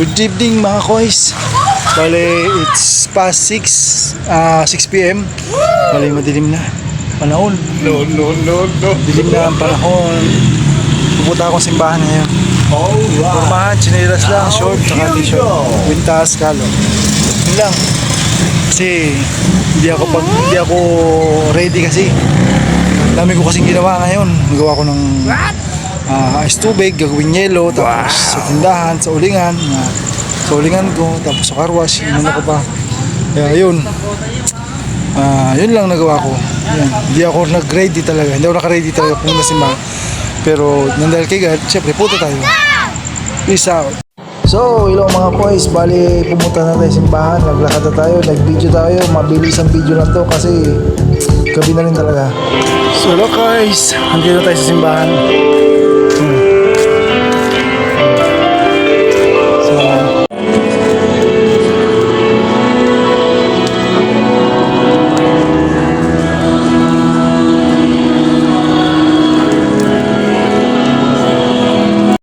Good evening mga koys. Bale, it's past 6 p.m. Bale, madilim na panahon. No. Dilim na ang panahon. Pupunta akong simbahan ngayon. Pumahan, chinelas lang, short, saka t-shirt. Wintas, kalo. Yun lang. Kasi hindi ako ready kasi. Dami ko kasing ginawa ngayon. Nagawa ko ng ice tubig, gagawin yelo, tapos sa tindahan, sa ulingan, ko, tapos sa car wash, inano ko pa. Kaya yun. Yun lang nagawa ko. Yan. Hindi ako nag-ready talaga. Hindi ako naka-ready talaga pumunta sa simbahan. Pero nandahil kay God, syempre punta tayo. Peace out. So, hello mga boys, bali pumunta na tayo sa simbahan, naglakad na tayo, nag-video tayo, mabilis ang video lang to kasi gabi na rin talaga. So hello guys, andito tayo sa simbahan.